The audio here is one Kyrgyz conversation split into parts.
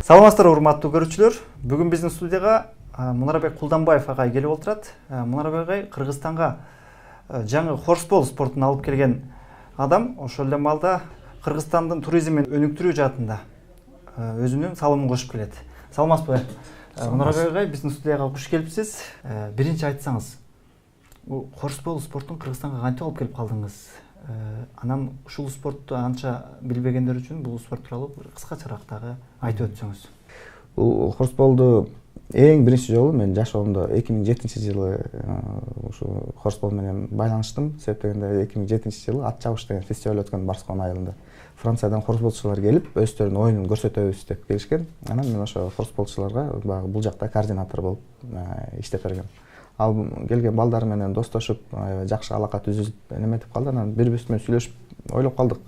Саламатсыздар урматтуу көрүүчүлөр. Бүгүн биздин студияга Мунарбек Кулданбаев агай келип отурат. Мунарбек агай Кыргызстанга жаңы хорсбол спортун алып келген адам. Ошол эле маалда Кыргызстандын туризмин өнүктүрүү жаатында өзүнүн салымын кошуп келет. Саламатсызбы? Мунарбек агай биздин студияга куш келипсиз. Биринчи айтсаңыз, бул хорсбол спортун Кыргызстанга кантип алып келип калдыңыз? Анан ушул спортту анча билбегендер үчүн бул спорт тууралуу кыскачараак дагы айтып өтсөңүз. Бул хорсболду эң биринчи жолу мен жашоомдо 2007-жылы ушу хорсбол менен байланыштым. Себеп дегенде 2007-жылы ат чабыш деген фестиваль өткөн Барскон айылында. Франциядан хорсболчулар келип, өздөрүнүн оюнун көрсөтөбүз деп келишкен. Анан мен ошо хорсболчуларга баягы бул жакта координатор болуп иштеп бергем. Ал келген балдар менен достошуп, жакшы алака түзүлүп, неметип калды. Анан бири-бирибиз менен сүйлөшүп ойлоп калдык.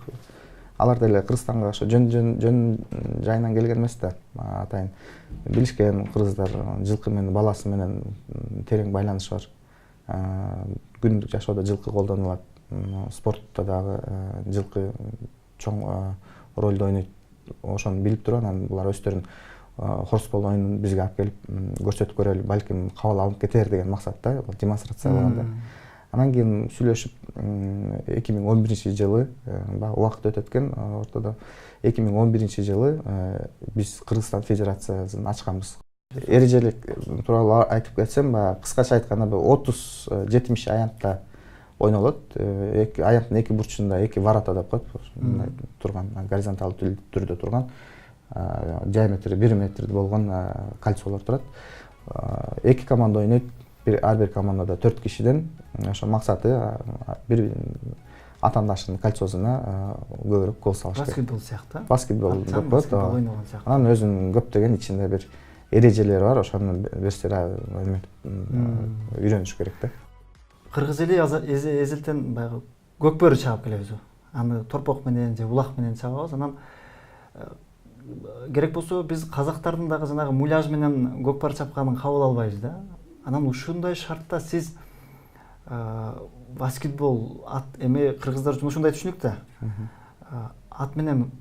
Алар деле Кыргызстанга ошо жөн жайынан келген эмес да. Атайын билишкен кыргыздар жылкы менен баласы менен терең байланышы бар. Күндүк жашоодо жылкы колдонулат. Спортто дагы жылкы чоң ролду ойнойт. Ошону билип туруп, анан булар өздөрүн хорсбол оюнун бизге алып келип көрсөтүп көрөлү, балким кабыл алынып кетер деген максатта демонстрация кылганда. Анан кийин сүйлөшүп 2011-жылы убакыт өтөт экен, ортодо 2011-жылы биз Кыргызстан Федерациясын ачканбыз. Эрежелик тууралуу айтып кетсем, кыскача айтканда 30-70 аянтта ойнолот. Аянттын эки бурчунда эки ворота деп коет, турган, горизонталдуу түрдө турган, диаметри 1 метр болгон кольцолор турат. Эки команда ойнойт. Ар бир командада 4 кишиден. Ошо максаты бир атаандашынын кольцосуна көбүрөөк гол салыш керек. Баскетбол сыяктуу. Баскетбол деп коет. Анан өзүнүн көптөгөн ичинде бир эрежелери бар, ошону берсе үйрөнүш керек да. Кыргыз эли эзилтен баягы көкбөрү чабып келебиз. Аны торпок менен же улак менен чабабыз. Анан керек болсо биз казактардын дагы жанагы муляж менен көкпар чапканын кабыл албайбыз да. Анан ушундай шартта сиз баскетбол кыргыздар үчүн ушундай түшүнүк да. Ат менен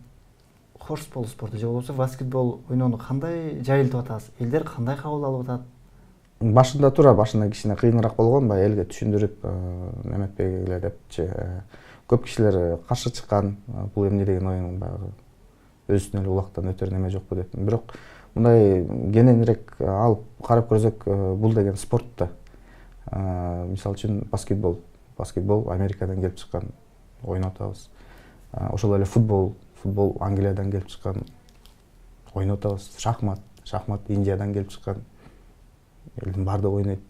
хорсбол спорту же болбосо баскетбол ойноону кандай жайылтып атасыз? Элдер кандай кабыл алып атат? Башында кичине кыйыныраак болгон, элге түшүндүрүп неметпегиле депчи. Көп кишилер каршы чыккан, бул эмне деген оюн баягы өзүнөн эле улактан өтөр неме жокпу деп. Бирок мындай кененирээк алып карап көрсөк, бул деген спорт да. Мисалы үчүн баскетбол Америкадан келип чыккан, ойноп атабыз. Ошол эле футбол Англиядан келип чыккан, ойноп атабыз. Шахмат Индиядан келип чыккан, элдин баардыгы ойнойт.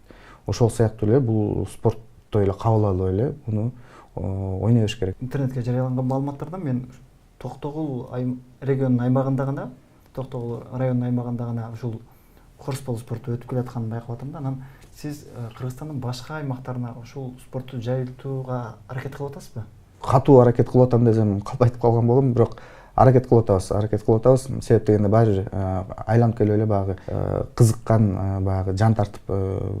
Ошол сыяктуу эле бул спорттой эле кабыл алып эле муну ойной бериш керек. Интернетке жарыяланган маалыматтардан мен Токтогул регионунун аймагында гана, Токтогул районунун аймагында гана ушул хорсбол спорту өтүп келатканын байкап атам да. Анан сиз Кыргызстандын башка аймактарына ушул спортту жайылтууга аракет кылып атасызбы? Катуу аракет кылып атам десем айтып калган болом, бирок аракет кылып атабыз. Себеп дегенде баары айланып келип эле баягы кызыккан, баягы жан тартып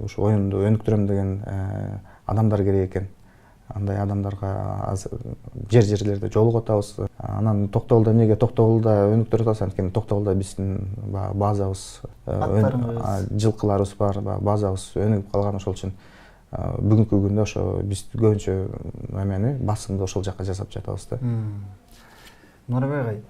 ушу оюнду өнүктүрөм деген адамдар керек экен. Андай адамдарга азыр жерлерде жолугуп атабыз. Анан Токтогулда эмнеге Токтогулда өнүктүрүп атабыз? Анткени Токтогулда биздин базабыз, жылкыларыбыз бар, базабыз өнүгүп калган. Ошол үчүн бүгүнкү күндө ошо биз көбүнчө басымды ошол жака жасап жатабыз да. Мунарбек агай,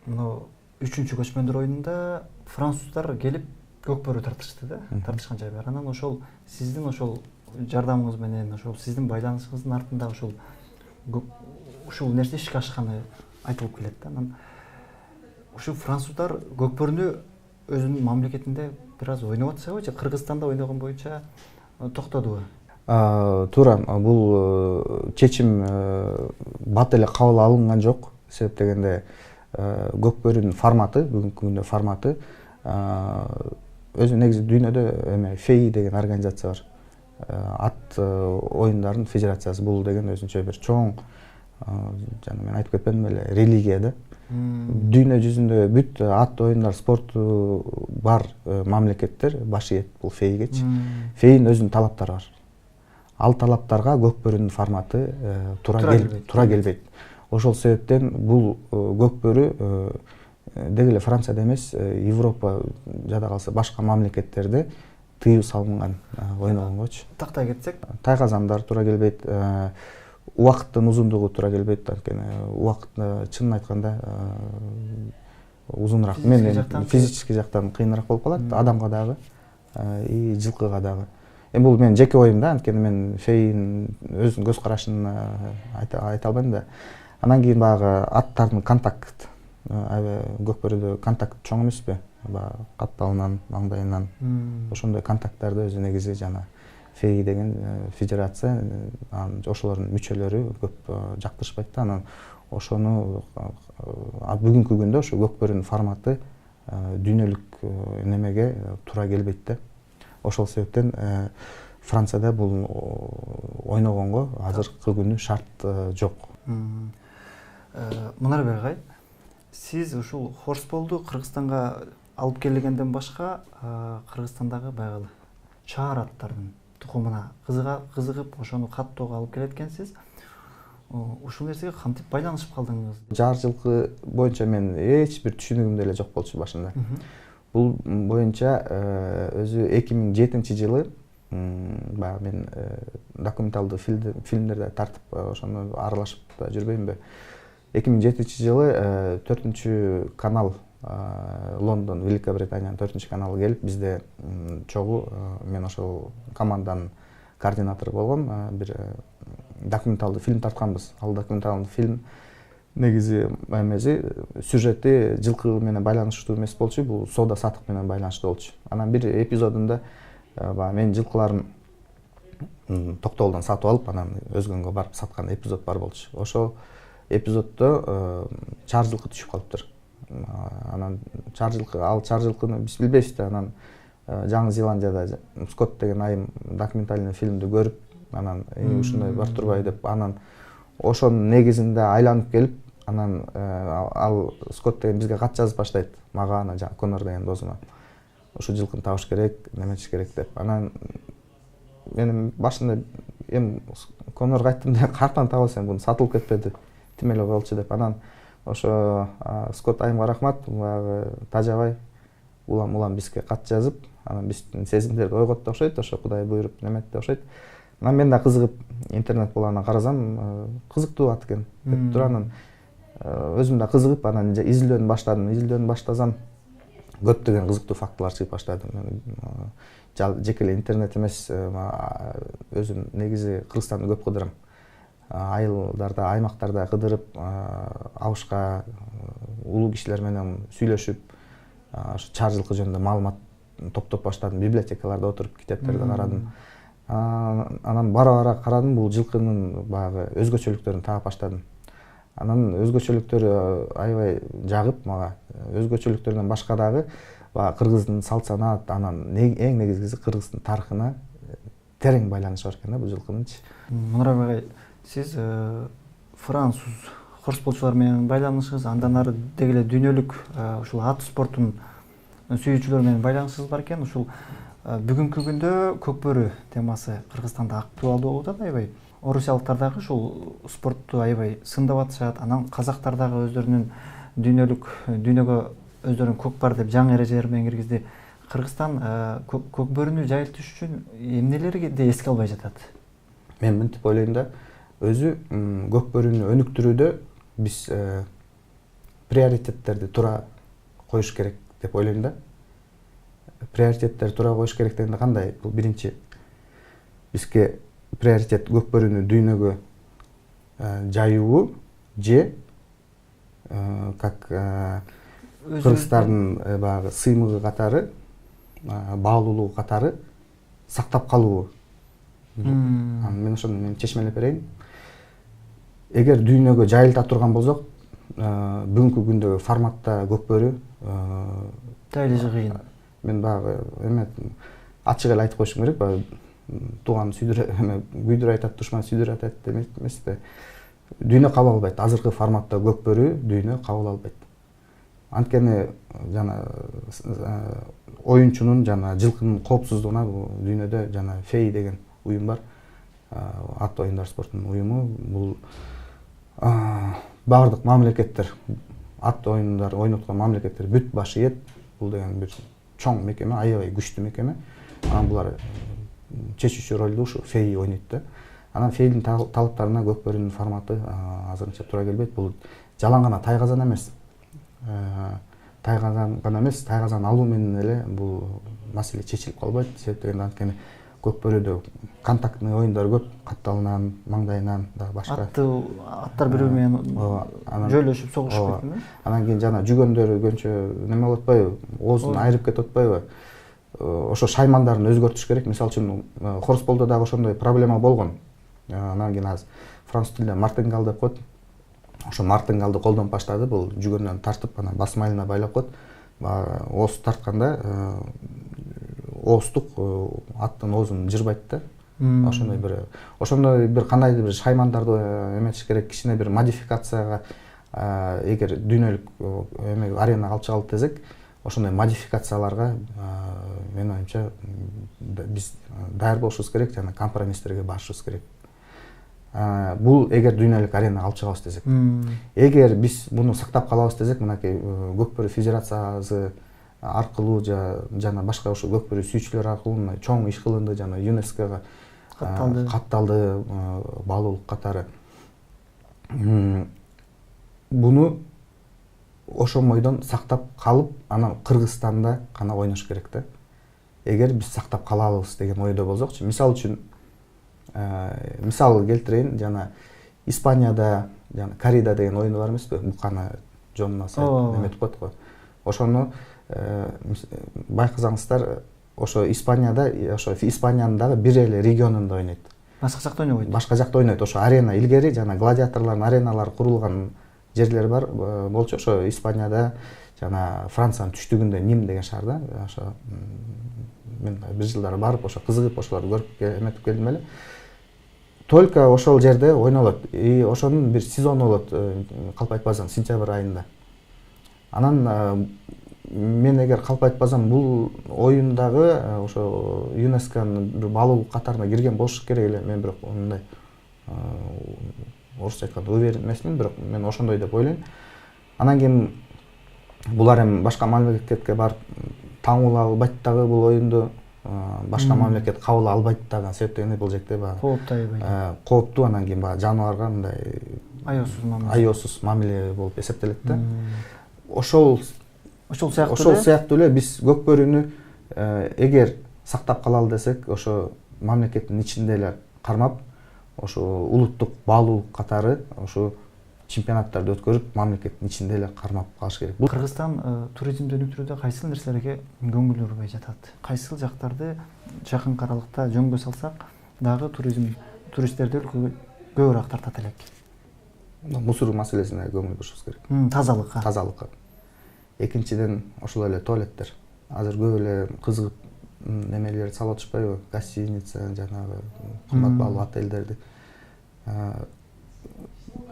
мына 3-көчмөндөр оюнунда француздар келип көкбөрү тартышты да, тартышкан жай бар. Анан ошол сиздин ошол жардамыңыз менен, ошол сиздин байланышыңыздын артында ушул нерсе ишке ашканы айтылып келет да. Анан ушул француздар көкбөрүнү өзүнүн мамлекетинде бир аз ойноп атышабы же Кыргызстанда ойногон боюнча токтодубу? Туура, бул чечим бат эле кабыл алынган жок. Себеп дегенде көкбөрүнүн форматы, бүгүнкү күндө форматы өзү негизи дүйнөдө FEI деген организация бар. Ат оюндарын федерациясы. Бул деген өзүнчө бир чоң, жана мен айтып кетпедимби эле, религия да. Дүйнө жүзүндө бүт ат оюндар спорту бар мамлекеттер баш ийет бул FEIгечи. FEIнин өзүнүн талаптары бар. Ал талаптарга көкбөрүнүн форматы туура келбейт. Ошол себептен бул көкбөрү деги эле Францияда эмес, Европа жада калса башка мамлекеттерде тыюу салынган ойногонгочу. Тактай кетсек, Тайказандар туура келбейт, убакыттын узундугу туура келбейт, анткени убакыт чынын айтканда узунураак, физический жактан кыйыныраак болуп калат, адамга дагы и жылкыга дагы. Бул менин жеке оюм да, анткени мен фейин өзүнүн көз карашын айта албайм да. Анан кийин баягы аттардын контакт, аябай көкбөрүдө контакт чоң эмеспи? Баягы катталынан, маңдайынан ошондой контакттарды өзү негизи жана фей деген федерация, ошолордун мүчөлөрү көп жактырышпайт да. Анан ошону бүгүнкү күндө ошо көкбөрүнүн форматы дүйнөлүк немеге туура келбейт да. Ошол себептен Францияда бул ойногонго азыркы күнү шарт жок. Мунарбек агай, сиз ушул хорсболду Кыргызстанга алып келгенден башка Кыргызстандагы байгалы чаар аттардын тукумуна кызыгып, ошону каттоого алып келет экенсиз. Ушул нерсеге кантип байланышып калдыңыз? Жаар жылкы боюнча мен эч бир түшүнүгүм деле жок болчу башында. Бул боюнча өзү 2007-жылы баягы мен документалдуу фильмдерде тартып ошону аралашып жүрбөймбү. 2007-жылы 4 канал, Лондон, Великобританиянын 4 каналы келип бизде чогуу, мен ошол команданын координатору болгом, бир документалдуу фильм тартканбыз. Ал документалдуу фильм негизи эмеси сюжети жылкы менен байланыштуу эмес болчу, бул соода сатык менен байланыштуу болчу. Анан бир эпизодунда менин жылкыларым токтоолдон сатып алып, анан өзгөнгө барып саткан эпизод бар болчу. Ошол эпизоддо чаар жылкы түшүп калыптыр. Анан ал чаар жылкыны биз билбейбиз да. Анан Жаңы Зеландияда Скотт деген айым документальный фильмди көрүп, анан ушундай бар турбай деп, анан ошонун негизинде айланып келип, анан ал Скотт деген бизге кат жазып баштайт, мага анан Конор деген досума. Ушул жылкыны табыш керек, неметиш керек деп. Анан мен башында Конорго айттым да, каяктан табасың, буну сатылып кетпеди, тим эле болчу деп. Анан ошо Скотт айымга рахмат, баягы тажабай улам бизге кат жазып, анан биздин сезимдерди ойготту окшойт, ошо Кудай буйруп неметти окшойт. Анан мен да кызыгып интернет буларына карасам, кызыктуу ат экен деп туруп, анан өзүм да кызыгып, анан изилдөөнү баштасам, көптөгөн кызыктуу фактылар чыгып баштады. Жеке эле интернет эмес, өзүм негизи Кыргызстанды көп кыдырам. Айылдарда, аймактарда кыдырып, абышка улуу кишилер менен сүйлөшүп, ошо чаар жылкы жөнүндө маалымат топтоп баштадым, библиотекаларда отуруп китептерди карадым. Анан бара карадым, бул жылкынын баягы өзгөчөлүктөрүн таап баштадым. Анан өзгөчөлүктөрү аябай жагып мага, өзгөчөлүктөрүнөн башка дагы баягы кыргыздын салт санаат, анан эң негизгиси кыргыздын тарыхына терең байланышы бар экен да бул жылкынынчы. Мунарбек агай, сиз француз хорсболчулар менен байланышыңыз, андан ары деги эле дүйнөлүк ушул ат спортун сүйүүчүлөр менен байланышыңыз бар экен. Ушул бүгүнкү күндө көкбөрү темасы Кыргызстанда актуалдуу болуп атат аябай. Орусиялыктар дагы ушул спортту аябай сындап атышат. Анан казактар дагы өздөрүнүн дүйнөгө өздөрүнүн көкпар деп жаңы эрежелер менен киргизди. Кыргызстан көкбөрүнү жайылтыш үчүн эмнелерди эске албай жатат? Мен мынтип ойлойм да, өзү көкбөрүнү өнүктүрүүдө биз приоритеттерди туура коюш керек деп ойлойм да. Приоритеттерди туура коюш керек дегенде кандай? Бул биринчи, бизге приоритет көкбөрүнү дүйнөгө жайуу же как кыргыздардын баягы сыймыгы катары, баалуулугу катары сактап калуу. Мен ошону чечмелеп берейин. Эгер дүйнөгө жайылта турган болсок, бүгүнкү күндөгү форматта көкбөрү дайылыжы кыйын. Мен баягы ачык эле айтып коюшум керек, баягы тууган күйдүрө айтат, душман сүйдүрө айтат эмес да. Дүйнө кабыл албайт. Азыркы форматта көкбөрү дүйнө кабыл албайт. Анткени жана оюнчунун жана жылкынын коопсуздугуна дүйнөдө жана фей деген уюм бар. Ат оюндар спортунун уюму. Бул баардык мамлекеттер ат оюндар ойноткон мамлекеттер бүт башы ет. Бул деген бир чоң мекеме, аябай күчтүү мекеме. Анан булар чечүүчү ролду ушу фей ойнойт да. Анан фейдин талаптарына көкбөрүнүн форматы азырынча туура келбейт. Бул жалаң гана тайгазан эмес. Тайгазан гана эмес, тайгазан алуу менен эле бул маселе чечилип калбайт. Себептен анткени көкбөрүдө контактный оюндар көп, катталынан, маңдайынан да башка. Аттар бири менен жөйлөшүп согушуп кеткен. Анан кийин жана жүгөндөр көбүнчө неме болуп атпайбы? Оозун айырып кетип атпайбы? Ошо шаймандарын өзгөртүш керек. Мисалы үчүн хорсболдо дагы ошондой проблема болгон. Анан кийин азыр француз тилинде мартингал деп коет. Ошо мартингалды колдонуп баштады. Бул жүгөндөн тартып, анан бас майылына байлап коет. Ооз тартканда ооздук аттын оозун жырбайт да. Ошондой бир кандайдыр бир шаймандарды эметиш керек, кичине бир модификацияга эгер дүйнөлүк эме аренага алып чыгалып десек, ошондой модификацияларга менин оюмча биз даяр болушубуз керек, жана компромисстерге барышыбыз керек. Бул эгер дүйнөлүк аренага алып чыгабыз десек. Эгер биз муну сактап калабыз десек, мынакей көкбөрү федерациясы аркылуу жана башка ошо көкбөрү сүйүүчүлөр аркылуу чоң иш кылынды, жана ЮНЕСКОга катталды баалуулук катары. Буну ошомойдон сактап калып, анан Кыргызстанда гана ойнош керек да. Эгер биз сактап калабыз деген ойдо болсокчу, мисалы үчүн мисал келтирейин, жана Испанияда, жана Кореяда деген оюн бар эмеспи? Буканы жонуна салып эметип коет го. Ошону байкасаңыздар, ошо Испанияда, ошо Испаниянын дагы бир эле регионунда ойнойт. Башка жакта ойнобойт. Башка жакта ойнойт. Ошо арена илгери жана гладиаторлордун ареналары курулган жерлер бар болчу. Ошо Испанияда жана Франциянын түштүгүндө Ним деген шаарда, ошо мен бир жылдары барып, ошо кызыгып, ошолорду көрүп эметип келдим эле. Только ошол жерде ойнолот. Ошонун бир сезону болот, калп айтпасам, сентябрь айында. Анан мен эгер калп айтпасам, бул оюндагы ошо ЮНЕСКОнун бир баалуулук катарына кирген болуш керек эле. Мен бирок мындай орусча айтканда уверен эмесмин, бирок мен ошондой деп ойлойм. Анан кийин булар эми башка мамлекетке барып таңуулай албайт дагы бул оюнду. Башка мамлекет кабыл албайт дагы. Себептен бул жерде баягы кооптуу, анан кийин баягы жаныбарга мындай аеосуз мамиле болуп эсептелет да. Ошол сыяктуу эле биз көкбөрүнү эгер сактап калалы десек, ошо мамлекеттин ичинде эле кармап, ошо улуттук баалуулук катары ошо чемпионаттарды өткөрүп, мамлекеттин ичинде эле кармап калыш керек. Кыргызстан туризмди өнүктүрүүдө кайсыл нерселерге көңүл бурбай жатат? Кайсыл жактарды жакын аралыкта жөнгө салсак дагы туристтерди көбүрөөк тартат элек? Мусор маселесине көңүл бурушубуз керек. Тазалыкка. Экинчиден ошол эле туалеттер. Азыр көп эле кызыгып немелерди салып атышпайбы? Гостиница, жанагы кымбат баалуу отелдерди.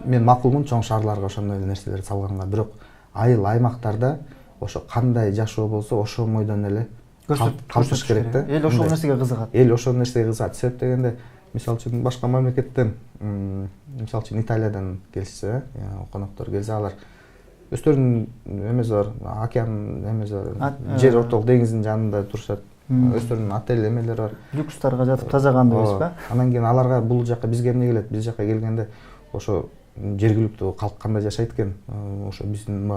Мен макулмун чоң шаарларга ошондой нерселерди салганга, бирок айыл аймактарда ошо кандай жашоо болсо ошомойдон эле калтырыш керек да. Эл ошол нерсеге кызыгат. Себеп дегенде, мисалы үчүн башка мамлекеттен, мисалы үчүн Италиядан келсе, коноктор келсе, алар өздөрүнүн эмеси бар, океан эмеси бар, жер ортолук деңиздин жанында турушат. Өздөрүнүн отель эмелери бар. Люкстарга жатып тазаган эмеспи? Анан кийин аларга бул жака бизге эмне келет? Биз жака келгенде ошо жергиликтүү калк кандай жашайт экен? Ошо биздин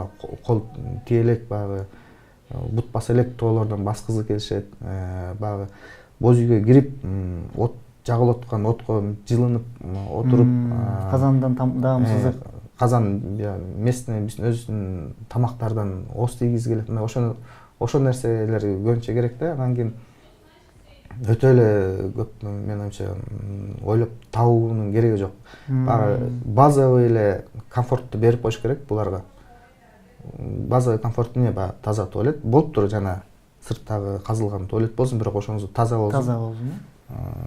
кол тие элек, баягы бут баса элек тоолордон баскызы келишет. Баягы боз үйгө кирип, от жагылып аткан отко жылынып отуруп, казандан даамсыз казан местный биздин өзүбүздүн тамактардан ооз тийгиз келет. Ошол нерселер көбүнчө керек да. Анан кийин өтө эле көп, мен оюмча, ойлоп табуунун кереги жок. Базовый эле комфортту берип коюш керек буларга. Базовый комфорт эмне? Таза туалет болуптур, жана сырттагы казылган туалет болсун, бирок ошоңуз таза болсун.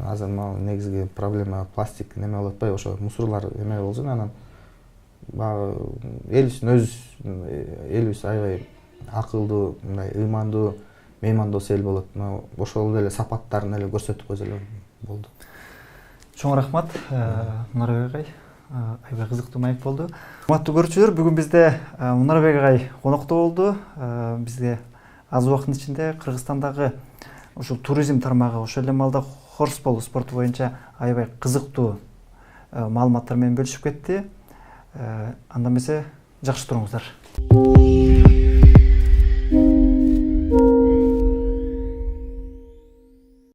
Азыр негизги проблема пластик неме болуп атпайбы? Ошо мусорлар эме болсун, анан элибиз аябай акылдуу, мындай ыймандуу, меймандос эл болот. Ошол эле сапаттарын эле көрсөтүп койсо эле болду. Чоң рахмат, Мунарбек агай. аябай кызыктуу маек болду. Урматтуу көрүүчүлөр, бүгүн бизде Мунарбек агай конокто болду. Бизге аз убакыттын ичинде Кыргызстандагы ушул туризм тармагы, ошол эле маалда хорсбол спорту боюнча аябай кызыктуу маалыматтар менен бөлүшүп кетти. Анда эмесе жакшы туруңуздар.